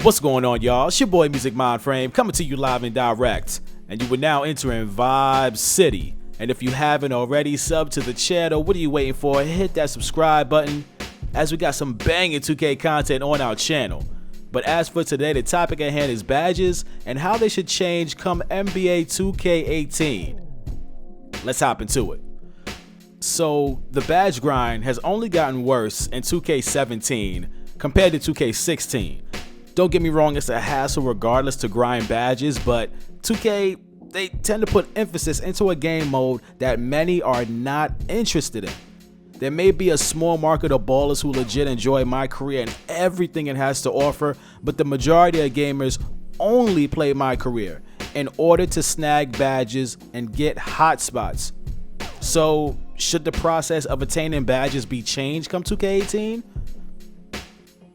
What's going on, y'all? It's your boy Music MindFrame coming to you live and direct, and you are now entering Vibe City. And if you haven't already, sub to the channel. What are you waiting for? Hit that subscribe button, as we got some banging 2K content on our channel. But as for today, the topic at hand is badges and how they should change come NBA 2K18. Let's hop into it. So the badge grind has only gotten worse in 2K17 compared to 2K16. Don't get me wrong, it's a hassle regardless to grind badges, but 2K, they tend to put emphasis into a game mode that many are not interested in. There may be a small market of ballers who legit enjoy My Career and everything it has to offer, but the majority of gamers only play My Career in order to snag badges and get hotspots. So, should the process of attaining badges be changed come 2K18?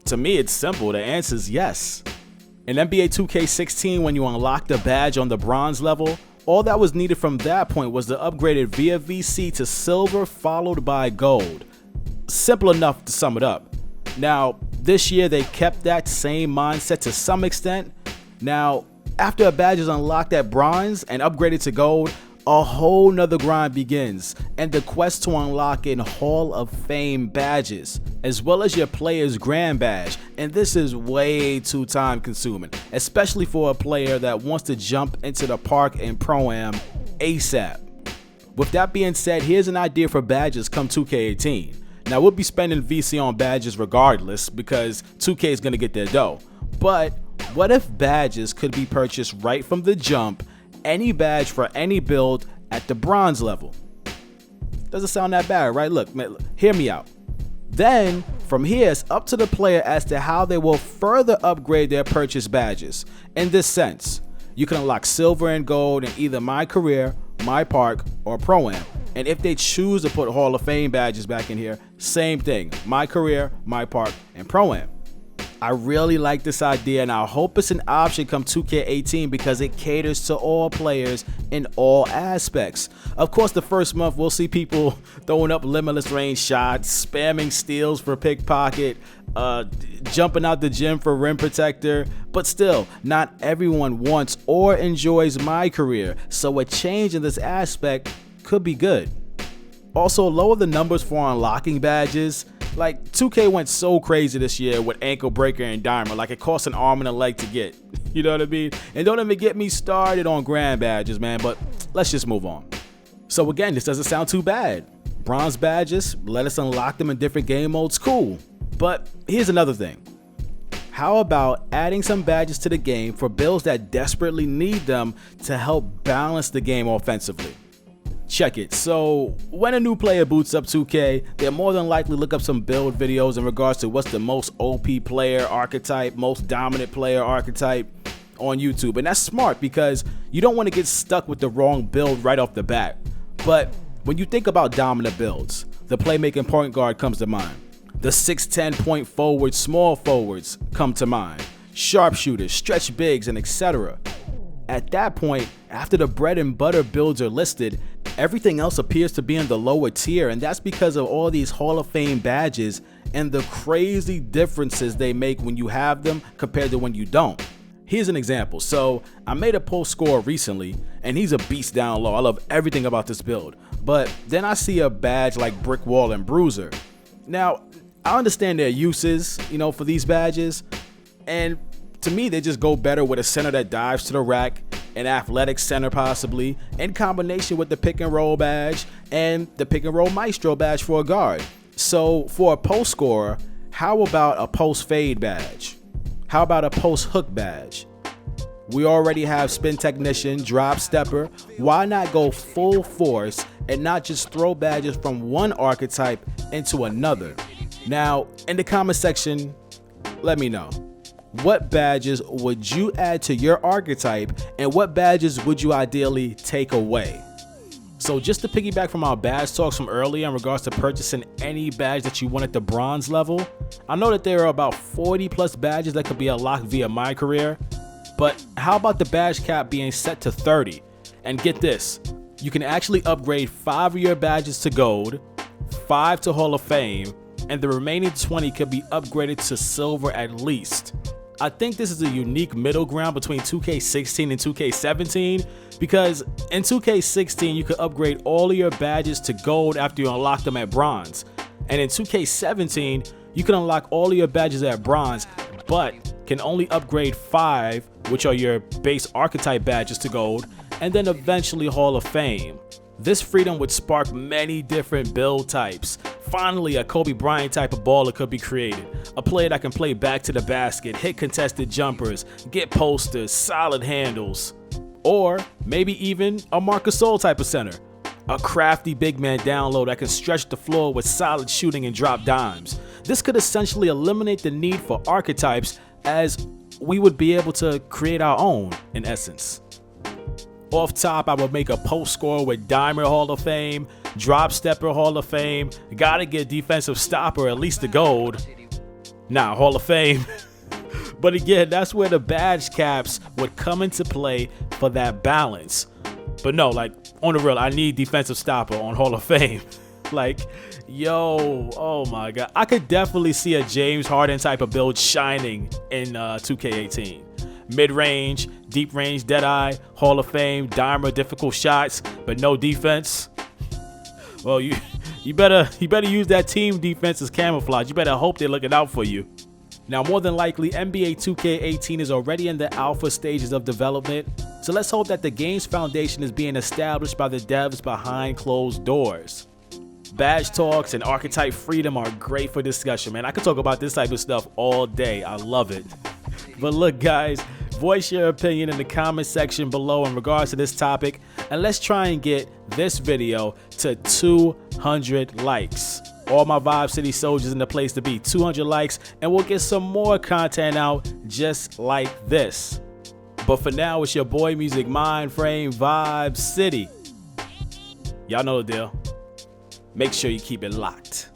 To me, it's simple. The answer is yes. In NBA 2K16, when you unlocked a badge on the bronze level, all that was needed from that point was to upgrade it via VC to silver followed by gold. Simple enough to sum it up. Now, this year they kept that same mindset to some extent. Now, after a badge is unlocked at bronze and upgraded to gold, a whole nother grind begins, and the quest to unlock in Hall of Fame badges, as well as your player's grand badge, and this is way too time consuming, especially for a player that wants to jump into the park and Pro-Am ASAP. With that being said, here's an idea for badges come 2K18. Now we'll be spending VC on badges regardless because 2K is going to get their dough, but what if badges could be purchased right from the jump, any badge for any build at the bronze level? Doesn't sound that bad, right? Look, man, hear me out. Then from here, it's up to the player as to how they will further upgrade their purchase badges. In this sense, you can unlock silver and gold in either My Career, My Park, or Pro-Am. And if they choose to put Hall of Fame badges back in here, same thing, My Career, My Park, and Pro-Am. I really like this idea, and I hope it's an option come 2K18 because it caters to all players in all aspects. Of course, the first month we'll see people throwing up limitless range shots, spamming steals for pickpocket, jumping out the gym for rim protector, but still, not everyone wants or enjoys My Career, so a change in this aspect could be good. Also, lower the numbers for unlocking badges. Like, 2K went so crazy this year with Ankle Breaker and Diamond, like it costs an arm and a leg to get. You know what I mean? And don't even get me started on grand badges, man, but let's just move on. So again, this doesn't sound too bad. Bronze badges, let us unlock them in different game modes, cool. But here's another thing. How about adding some badges to the game for builds that desperately need them to help balance the game offensively? Check it. So when a new player boots up 2K, they'll more than likely look up some build videos in regards to what's the most OP player archetype, most dominant player archetype on YouTube. And that's smart because you don't want to get stuck with the wrong build right off the bat. But when you think about dominant builds, the playmaking point guard comes to mind. The 6'10 point forward, small forwards come to mind. Sharpshooters, stretch bigs, and etc. At that point, after the bread and butter builds are listed, everything else appears to be in the lower tier, and that's because of all these Hall of Fame badges and the crazy differences they make when you have them compared to when you don't. Here's an example. So I made a post score recently, and he's a beast down low. I love everything about this build. But then I see a badge like Brick Wall and Bruiser. Now, I understand their uses, for these badges, and to me, they just go better with a center that dives to the rack, an athletic center possibly, in combination with the pick and roll badge and the pick and roll maestro badge for a guard. So for a post scorer, how about a post fade badge? How about a post hook badge? We already have spin technician, drop stepper. Why not go full force and not just throw badges from one archetype into another? Now, in the comment section, let me know. What badges would you add to your archetype, and what badges would you ideally take away? So just to piggyback from our badge talks from earlier in regards to purchasing any badge that you want at the bronze level, I know that there are about 40 plus badges that could be unlocked via My Career, but how about the badge cap being set to 30? And get this, you can actually upgrade 5 of your badges to gold, 5 to Hall of Fame, and the remaining 20 could be upgraded to silver at least. I think this is a unique middle ground between 2K16 and 2K17 because in 2K16 you can upgrade all of your badges to gold after you unlock them at bronze. And in 2K17 you can unlock all of your badges at bronze but can only upgrade 5, which are your base archetype badges, to gold, and then eventually Hall of Fame. This freedom would spark many different build types. Finally, a Kobe Bryant type of baller could be created. A player that can play back to the basket, hit contested jumpers, get posters, solid handles. Or maybe even a Marcus Gasol type of center. A crafty big man down low that can stretch the floor with solid shooting and drop dimes. This could essentially eliminate the need for archetypes as we would be able to create our own in essence. Off top, I would make a post scorer with Dimer Hall of Fame, drop stepper Hall of Fame, gotta get defensive stopper, at least the gold. Nah, Hall of Fame. But again, that's where the badge caps would come into play for that balance. But no, like, on the real, I need defensive stopper on Hall of Fame. Like, yo, oh my God. I could definitely see a James Harden type of build shining in 2K18. Mid-range, deep range, Deadeye, Hall of Fame, Dimer, difficult shots, but no defense. Well, you better use that team defense as camouflage. You better hope they're looking out for you. Now, more than likely, NBA 2K18 is already in the alpha stages of development, so let's hope that the game's foundation is being established by the devs behind closed doors. Badge talks and archetype freedom are great for discussion, man. I could talk about this type of stuff all day. I love it. But look, guys, voice your opinion in the comment section below in regards to this topic, and let's try and get this video to 200 likes. All my Vibe City soldiers in the place to be. 200 likes, and we'll get some more content out just like this. But for now, it's your boy Music MindFrame Vibe City. Y'all know the deal. Make sure you keep it locked.